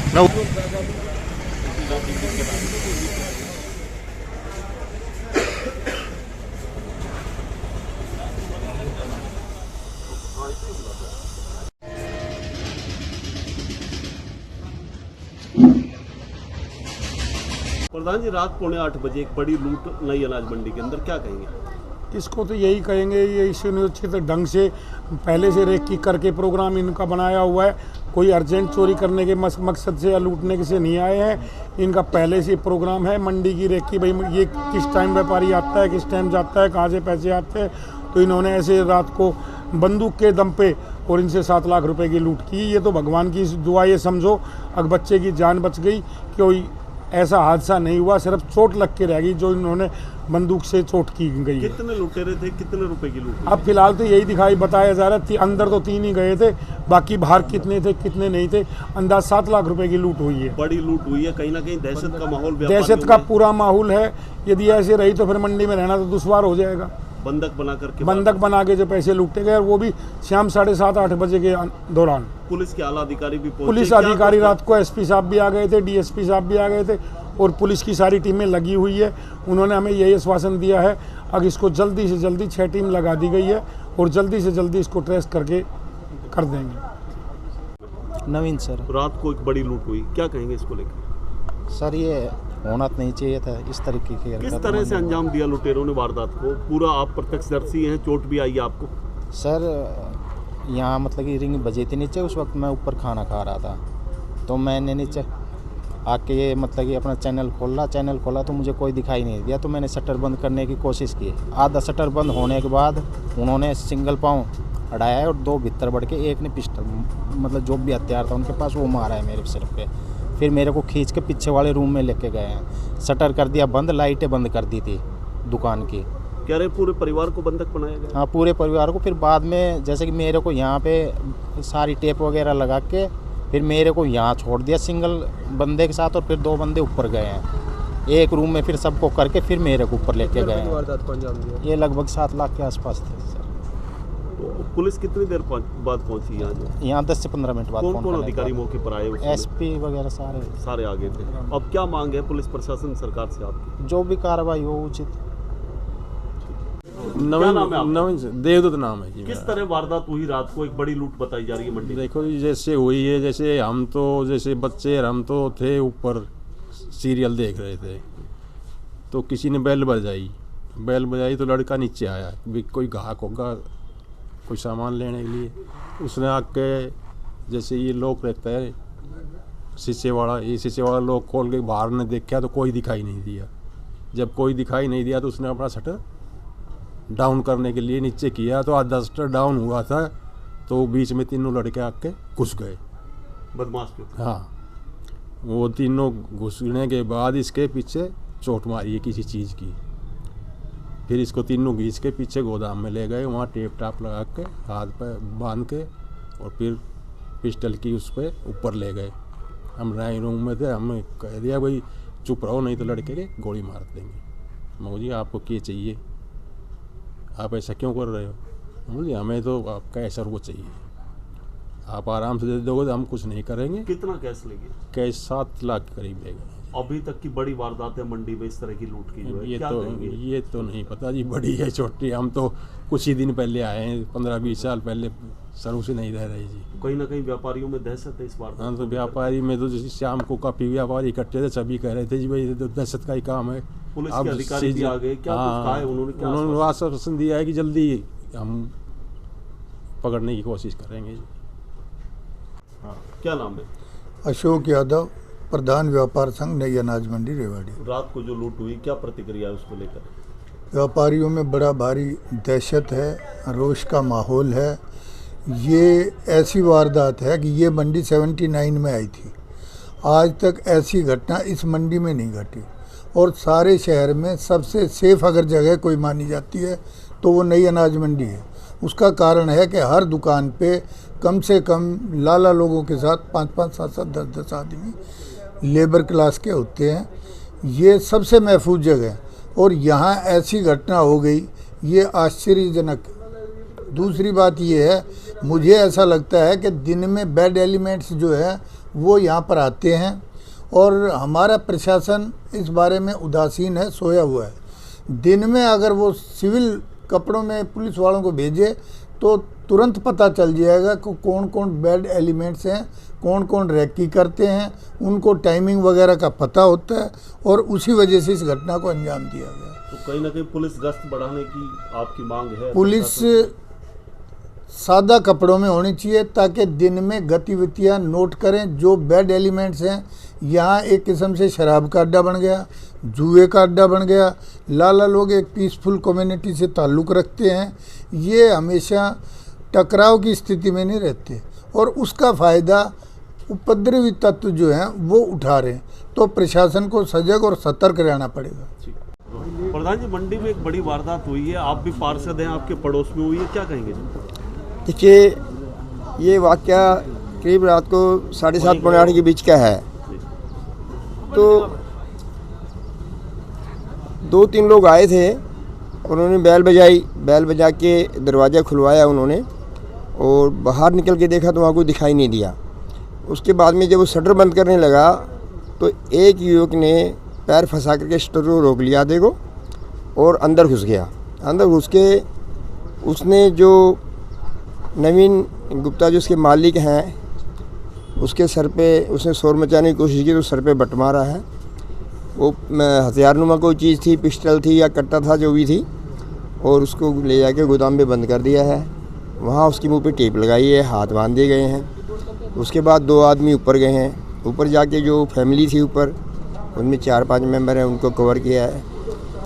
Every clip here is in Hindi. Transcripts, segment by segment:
प्रधान जी, रात 7:45 बजे एक बड़ी लूट नई अनाज मंडी के अंदर, क्या कहेंगे? इसको तो यही कहेंगे, ये सुनिश्चित ढंग से पहले से रेकी करके प्रोग्राम इनका बनाया हुआ है। कोई अर्जेंट चोरी करने के मकसद से या लूटने के से नहीं आए हैं। इनका पहले से प्रोग्राम है मंडी की रेकी, भाई ये किस टाइम व्यापारी आता है, किस टाइम जाता है, कहाँ से पैसे आते हैं। तो इन्होंने ऐसे रात को बंदूक के दम पे और इनसे 7 लाख रुपए की लूट की। ये तो भगवान की दुआ ये समझो, अगर बच्चे की जान बच गई, कोई ऐसा हादसा नहीं हुआ, सिर्फ चोट लग के रह गई जो इन्होंने बंदूक से चोट की गई है। कितने लुटेरे थे, कितने रुपए की लूट? अब फिलहाल तो यही दिखाई बताया जा रहा है, अंदर तो 3 ही गए थे, बाकी बाहर कितने थे कितने नहीं थे, अंदाज 7 लाख रुपए की लूट हुई है। बड़ी लूट हुई है, कहीं ना कहीं दहशत का माहौल, दहशत का पूरा माहौल है। यदि ऐसे रही तो फिर मंडी में रहना तो दुश्वार हो जाएगा। बंधक बना के जो पैसे लूटे गए, और वो भी शाम 7:30-8 बजे के दौरान। पुलिस के आला अधिकारी भी पहुंचे? पुलिस अधिकारी रात को एसपी साहब भी आ गए थे, डीएसपी साहब भी आ गए थे, और पुलिस की सारी टीमें लगी हुई है। उन्होंने हमें यही आश्वासन दिया है, अब इसको जल्दी से जल्दी 6 टीम लगा दी गई है और जल्दी से जल्दी इसको ट्रेस करके कर देंगे। नवीन सर, रात को एक बड़ी लूट हुई, क्या कहेंगे इसको लेकर? सर ये होना तो नहीं चाहिए था इस तरीके की। किस तरह से अंजाम दिया लुटेरों ने वारदात को? पूरा आप प्रत्यक्षदर्शी हैं, चोट भी आई है आपको? सर यहाँ मतलब कि रिंग बजे थी नीचे, उस वक्त मैं ऊपर खाना खा रहा था, तो मैंने नीचे आके ये मतलब कि अपना चैनल खोला तो मुझे कोई दिखाई नहीं दिया, तो मैंने शटर बंद करने की कोशिश की। आधा शटर बंद होने के बाद उन्होंने सिंगल पाँव अड़ाया और 2 भीतर बढ़ के, एक ने पिस्टल मतलब जो भी हथियार था उनके पास वो मारा है मेरे सिर पे। फिर मेरे को खींच के पीछे वाले रूम में लेके गए हैं, शटर कर दिया बंद, लाइटें बंद कर दी थी दुकान की। कह रहे पूरे परिवार को बंधक बनाया गया? हाँ, पूरे परिवार को। फिर बाद में जैसे कि मेरे को यहाँ पे सारी टेप वगैरह लगा के फिर मेरे को यहाँ छोड़ दिया सिंगल बंदे के साथ, और फिर 2 बंदे ऊपर गए हैं एक रूम में, फिर सबको करके फिर मेरे को ऊपर लेके गए हैं। ये लगभग 7 लाख के आसपास थे सर। तो पुलिस कितनी देर बाद पहुंची यहाँ 10 से 15 मिनट बाद। कौन अधिकारी मौके पर आए? एसपी वगैरह सारे आ गए थे। अब क्या मांग है पुलिस प्रशासन सरकार से आपकी? जो भी कार्रवाई हो उचित। नवीन देवदत्त नाम है जी। किस तरह वारदात हुई रात को? एक बड़ी लूट बताई जा रही है मंडी। देखो जी, जैसे हुई है, जैसे हम तो जैसे बच्चे हम तो थे ऊपर सीरियल देख रहे थे, तो किसी ने बेल बजाई तो लड़का नीचे आया, कोई ग्राहक होगा कोई सामान लेने के लिए। उसने आके जैसे ये लॉक रहता है शीशे वाला लॉक खोल के बाहर ने देखा तो कोई दिखाई नहीं दिया। जब कोई दिखाई नहीं दिया तो उसने अपना शटर डाउन करने के लिए नीचे किया, तो आधा शटर डाउन हुआ था, तो बीच में 3 लड़के आके घुस गए, बदमाश। हाँ, वो 3 घुसने के बाद इसके पीछे चोट मारी है किसी चीज़ की। फिर इसको 3 घींच के पीछे गोदाम में ले गए, वहाँ टेप टाप लगा के हाथ पे बांध के, और फिर पिस्टल की उस पर ऊपर ले गए। हम ड्राइंग रूम में थे, हमें कह दिया भाई चुप रहो नहीं तो लड़के के गोली मार देंगे। मैं जी आपको क्या चाहिए, आप ऐसा क्यों कर रहे हो? बोलिए हमें तो आपका ऐसा वो चाहिए, आप आराम से दे दोगे तो हम कुछ नहीं करेंगे। कितना कैश लेंगे? कैश 7 लाख के करीब लेगा। अभी तक की बड़ी वारदात है मंडी में इस तरह की लूट की जो है, ये तो नहीं पता जी, बड़ी है छोटी, हम तो कुछ ही दिन पहले आए हैं, 15-20 साल पहले शुरू से नहीं रह रहे जी। कहीं ना कहीं व्यापारियों में दहशत है इस बार। हाँ, तो व्यापारी में तो जैसे शाम को काफ़ी व्यापारी इकट्ठे थे, सभी कह रहे थे जी भाई तो दहशत का ही काम है। पुलिस के अधिकारी भी आ गए, क्या कुछ कहा है उन्होंने? आश्वासन दिया है कि जल्दी हम पकड़ने की कोशिश करेंगे जी। हाँ, क्या नाम है? अशोक यादव, प्रधान व्यापार संघ नई अनाज मंडी रेवाड़ी। रात को जो लूट हुई, क्या प्रतिक्रिया है उसको लेकर? व्यापारियों में बड़ा भारी दहशत है, रोष का माहौल है। ये ऐसी वारदात है कि ये मंडी 79 में आई थी, आज तक ऐसी घटना इस मंडी में नहीं घटी, और सारे शहर में सबसे सेफ अगर जगह कोई मानी जाती है तो वो नई अनाज मंडी है। उसका कारण है कि हर दुकान पे कम से कम लाला लोगों के साथ 5-5, 7-7, 10-10 आदमी लेबर क्लास के होते हैं। ये सबसे महफूज जगह है, और यहाँ ऐसी घटना हो गई, ये आश्चर्यजनक। दूसरी बात ये है मुझे ऐसा लगता है कि दिन में बैड एलिमेंट्स जो है वो यहाँ पर आते हैं और हमारा प्रशासन इस बारे में उदासीन है, सोया हुआ है। दिन में अगर वो सिविल कपड़ों में पुलिस वालों को भेजे तो तुरंत पता चल जाएगा कि कौन कौन बैड एलिमेंट्स हैं, कौन कौन रैकी करते हैं, उनको टाइमिंग वगैरह का पता होता है और उसी वजह से इस घटना को अंजाम दिया गया। तो कहीं ना कहीं पुलिस गश्त बढ़ाने की आपकी मांग है? पुलिस सादा कपड़ों में होनी चाहिए ताकि दिन में गतिविधियां नोट करें। जो बैड एलिमेंट्स हैं, यहाँ एक किस्म से शराब का अड्डा बन गया, जुए का अड्डा बन गया। लाला लोग एक पीसफुल कम्युनिटी से ताल्लुक़ रखते हैं, ये हमेशा टकराव की स्थिति में नहीं रहते और उसका फ़ायदा उपद्रवी तत्व जो हैं वो उठा रहे हैं। तो प्रशासन को सजग और सतर्क रहना पड़ेगा। प्रधान जी, मंडी में एक बड़ी वारदात हुई है, आप भी पार्षद हैं, आपके पड़ोस में हुई है, क्या कहेंगे? देखिए, ये वाक़या करीब रात को 7:30 पौने 8 के बीच का है। तो 2-3 लोग आए थे, उन्होंने बैल बजा के दरवाज़ा खुलवाया उन्होंने और बाहर निकल के देखा तो वहाँ कोई दिखाई नहीं दिया। उसके बाद में जब वो शटर बंद करने लगा तो एक युवक ने पैर फंसा करके शटर को रोक लिया आधे को और अंदर घुस गया। अंदर घुस के उसने जो नवीन गुप्ता जो उसके मालिक हैं उसके सर पे उसने शोर मचाने की कोशिश की तो सर पे बट मारा है। वो हथियारनुमा कोई चीज़ थी, पिस्टल थी या कट्टा था, जो भी थी, और उसको ले जाके गोदाम में बंद कर दिया है। वहाँ उसके मुंह पे टेप लगाई है, हाथ बांध दिए गए हैं। उसके बाद 2 आदमी ऊपर गए हैं। ऊपर जाके जो फैमिली थी ऊपर, उनमें 4-5 मेंबर हैं, उनको कवर किया है।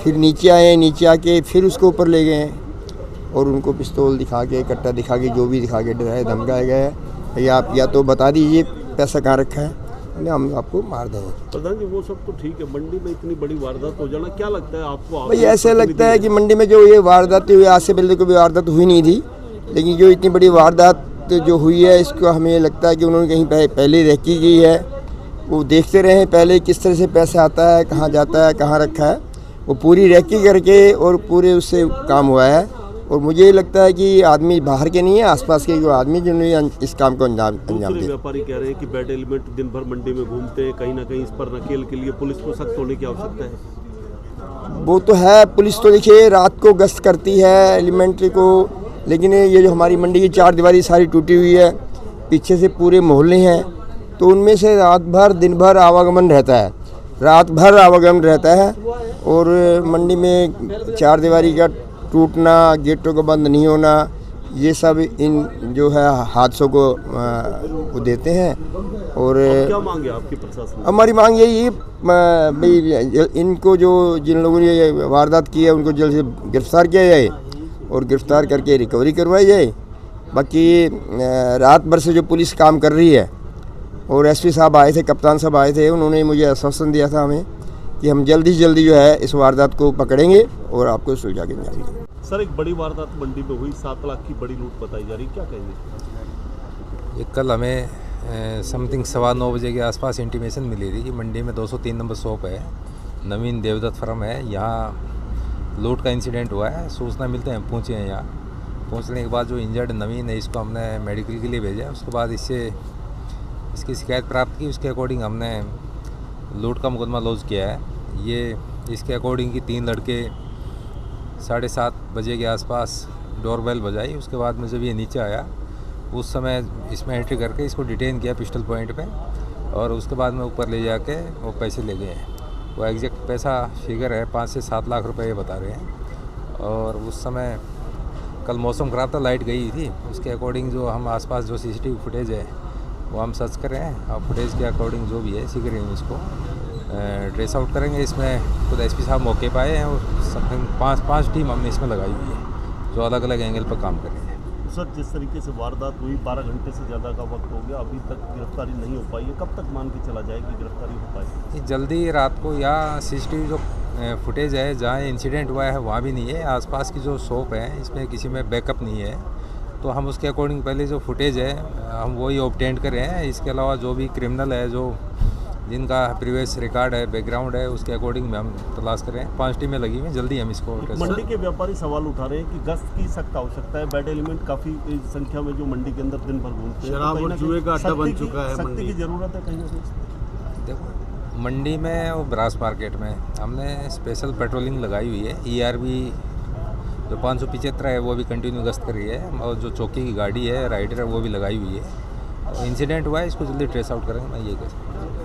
फिर नीचे आए, नीचे आके फिर उसको ऊपर ले गए हैं और उनको पिस्तौल दिखा के, कट्टा दिखा के, जो भी दिखा के डराए धमकाए गए हैं, आप या तो बता दीजिए पैसा कहाँ रखा है, हम आपको मार देंगे। प्रधान जी, वो सब तो ठीक है, मंडी में इतनी बड़ी वारदात हो जाना, क्या लगता है आपको? भाई ऐसे लगता है कि मंडी में जो ये वारदात हुई, आज से पहले कोई वारदात हुई नहीं थी, लेकिन जो इतनी बड़ी वारदात जो हुई है इसको हमें लगता है कि उन्होंने कहीं पहले रेकी की है। वो देखते रहे पहले किस तरह से पैसा आता है, कहाँ जाता है, कहाँ रखा है, वो पूरी रेकी करके और पूरे उससे काम हुआ है। और मुझे लगता है कि आदमी बाहर के नहीं है, आसपास के जो आदमी जिन्होंने इस काम को अंजाम दिया। व्यापारी कह रहे हैं कि बैड एलिमेंट दिन भर मंडी में घूमते हैं, कहीं ना कहीं इस पर नकेल के लिए पुलिस को सख्त होने की आवश्यकता है। वो तो है, पुलिस तो देखिए रात को गश्त करती है एलिमेंट्री को, लेकिन ये जो हमारी मंडी की 4 दीवारी सारी टूटी हुई है, पीछे से पूरे मोहल्ले हैं, तो उनमें से रात भर दिन भर आवागमन रहता है, रात भर आवागमन रहता है। और मंडी में 4 दीवारी का टूटना, गेटों का बंद नहीं होना, ये सब इन जो है हादसों को वो देते हैं। और क्या मांग है आपकी प्रशासन? हमारी मांग यही है भाई, इनको जो जिन लोगों ने ये वारदात की है उनको जल्द से गिरफ्तार किया जाए और गिरफ्तार करके रिकवरी करवाई जाए। बाकी रात भर से जो पुलिस काम कर रही है, और एसपी साहब आए थे, कप्तान साहब आए थे, उन्होंने मुझे आश्वासन दिया था हमें कि हम जल्दी से जल्दी जो है इस वारदात को पकड़ेंगे और आपको सुलझा के जाएंगे। सर, एक बड़ी वारदात मंडी में हुई, 7 लाख की बड़ी लूट बताई जा रही, क्या कहेंगे? ये कल हमें समथिंग 9:15 बजे के आसपास इंटीमेशन मिली थी कि मंडी में 203 नंबर शॉप है, नवीन देवदत्त फर्म है, यहाँ लूट का इंसिडेंट हुआ है। सूचना मिलते हैं पहुँचे हैं यहाँ। पहुँचने के बाद जो इंजर्ड नवीन है इसको हमने मेडिकल के लिए भेजा। उसके बाद इसकी शिकायत प्राप्त की, उसके अकॉर्डिंग हमने लूट का मुकदमा लॉन्च किया है। ये इसके अकॉर्डिंग कि 3 लड़के 7:30 बजे के आसपास डोरबेल बजाई। उसके बाद में जब ये नीचे आया उस समय इसमें एंट्री करके इसको डिटेन किया पिस्टल पॉइंट पे, और उसके बाद में ऊपर ले जाके वो पैसे ले गए हैं। वो एग्जैक्ट पैसा फिगर है 5 से 7 लाख रुपए ये बता रहे हैं। और उस समय कल मौसम ख़राब था, लाइट गई थी, उसके अकॉर्डिंग जो हम आसपास जो CCTV फुटेज है वो हम सर्च कर रहे हैं और फुटेज के अकॉर्डिंग जो भी है शीघ्र ही इसको ट्रेस आउट करेंगे। इसमें खुद एसपी साहब मौके पर आए हैं और समथिंग 5 टीम हमने इसमें लगाई हुई है जो अलग अलग एंगल पर काम कर रहे हैं। सर, जिस तरीके से वारदात हुई, 12 घंटे से ज़्यादा का वक्त हो गया, अभी तक गिरफ्तारी नहीं हो पाई है, कब तक मान के चला जाएगी गिरफ्तारी हो पाएगी? जल्दी रात को, या CCTV जो फुटेज है जहाँ इंसिडेंट हुआ है वहाँ भी नहीं है, आसपास की जो शॉप है इसमें किसी में बैकअप नहीं है, तो हम उसके अकॉर्डिंग पहले जो फुटेज है हम वही ऑब्टेन कर रहे हैं। इसके अलावा जो भी क्रिमिनल है जो जिनका प्रीवियस रिकॉर्ड है, बैकग्राउंड है, उसके अकॉर्डिंग में हम तलाश करें। 5 टीमें लगी हुई हैं, जल्दी हम इसको मंडी के व्यापारी सवाल उठा रहे हैं कि गश्त की सख्त आवश्यकता है। बैड एलिमेंट काफ़ी संख्या में जो मंडी के अंदर दिन भर घूमते हैं, शराब तो कहीं और ना जुए का कहीं अड्डा बन सख्ती चुका है सख्ती मंडी। की ज़रूरत है कहीं ना कहीं। देखो, मंडी में और ब्रास मार्केट में हमने स्पेशल पेट्रोलिंग लगाई हुई है। ERB जो 575 है वो भी कंटिन्यू गश्त कर रही है, और जो चौकी की गाड़ी है, राइडर है, वो भी लगाई हुई है। इंसिडेंट हुआ है, इसको जल्दी ट्रेस आउट करेंगे, मैं ये कह सकता हूँ।